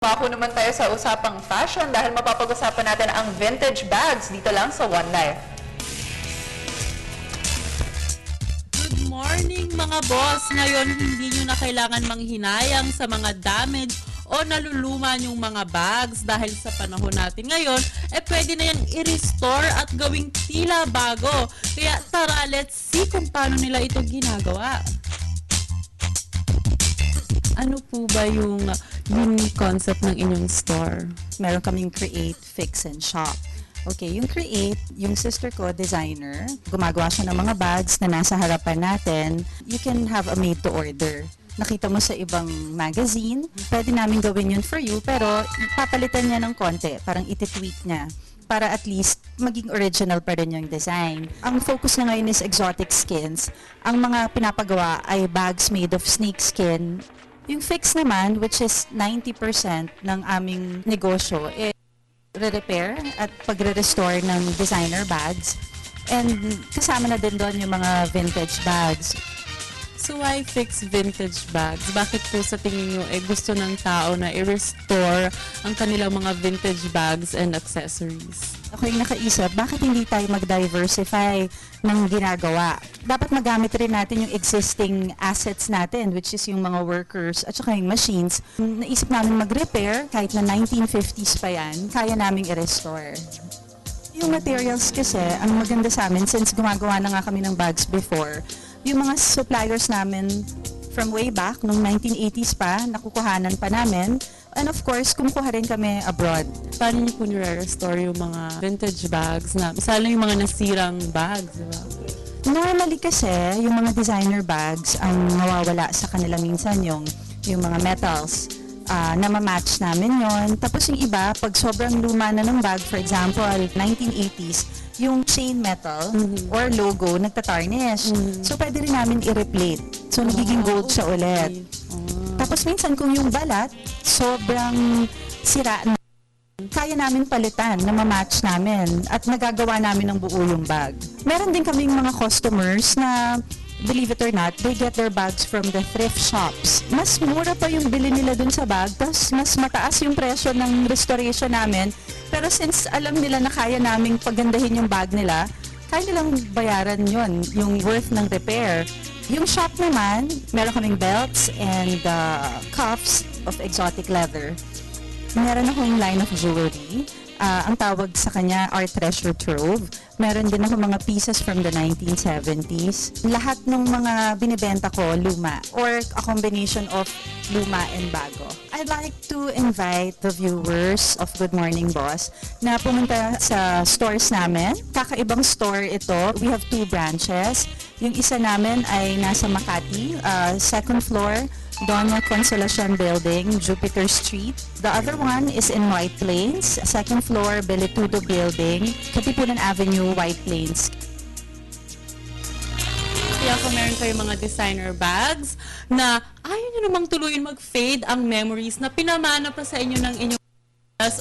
Mako naman tayo sa usapang fashion dahil mapapag-usapan natin ang vintage bags dito lang sa One Life. Good morning mga boss! Ngayon hindi nyo na kailangan manghinayang sa mga damage o naluluma yung mga bags dahil sa panahon natin ngayon, pwede na yan i-restore at gawing tila bago. Kaya tara, let's see kung paano nila ito ginagawa. Ano po ba yung unique concept ng inyong store? Meron kaming create, fix, and shop. Okay, yung create, yung sister ko, designer, gumagawa siya ng mga bags na nasa harapan natin. You can have a made-to-order. Nakita mo sa ibang magazine, pwede namin gawin yun for you, pero papalitan niya ng konti, parang iti-tweak niya para at least maging original pa rin yung design. Ang focus na ngayon is exotic skins. Ang mga pinapagawa ay bags made of snake skin. Yung fix naman, which is 90% ng aming negosyo, re-repair at pagre-restore ng designer bags. And kasama na din doon yung mga vintage bags. So why fix vintage bags? Bakit po sa tingin nyo gusto ng tao na i-restore ang kanilang mga vintage bags and accessories? Ako yung nakaisip, bakit hindi tayo mag-diversify ng ginagawa? Dapat magamit rin natin yung existing assets natin, which is yung mga workers at saka yung machines. Naisip namin mag-repair, kahit na 1950s pa yan, kaya naming i-restore. Yung materials kasi, ang maganda sa amin, since gumagawa na nga kami ng bags before, yung mga suppliers namin from way back, nung 1980s pa, nakukuhanan pa namin. And of course, kumukuha rin kami abroad. Paano niyo po nire-restore yung mga vintage bags na, misal yung mga nasirang bags, diba? Normally kasi, yung mga designer bags, ang nawawala sa kanila minsan yung mga metals. Na ma-match namin yon. Tapos yung iba, pag sobrang luma na ng bag, for example, 1980s, yung chain metal or logo nagtatarnish. So, pwede rin namin i-replate. So, nagiging gold siya ulit. Tapos minsan kung yung balat, sobrang sira na, kaya namin palitan na ma-match namin at nagagawa namin ng buo yung bag. Meron din kaming mga customers na, believe it or not, they get their bags from the thrift shops. Mas mura pa yung bili nila dun sa bag, tapos mas mataas yung presyo ng restoration namin. Pero since alam nila na kaya naming pagandahin yung bag nila, kaya nilang bayaran yon, yung worth ng repair. Yung shop naman, meron kaming belts and cuffs of exotic leather. Meron akong line of jewelry. Ang tawag sa kanya, our treasure trove. Meron din ako mga pieces from the 1970s. Lahat ng mga binibenta ko, luma, or a combination of luma and bago. I'd like to invite the viewers of Good Morning Boss na pumunta sa stores namin. Kakaibang store ito. We have 2 branches. Yung isa namin ay nasa Makati, second floor, Doña Consolacion Building, Jupiter Street. The other one is in White Plains, second floor, Beletudo Building, Katipunan Avenue, White Plains. Kaya kung meron kayo mga designer bags na ayaw nyo namang tuluyin mag-fade ang memories na pinamana pa sa inyo ng inyong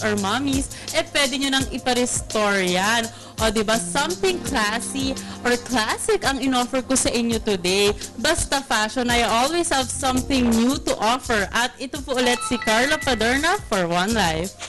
or mommies, pwede nyo nang ipa-restore yan. O diba, something classy or classic ang in-offer ko sa inyo today. Basta fashion, I always have something new to offer. At ito po ulit si Carla Paderna for One Life.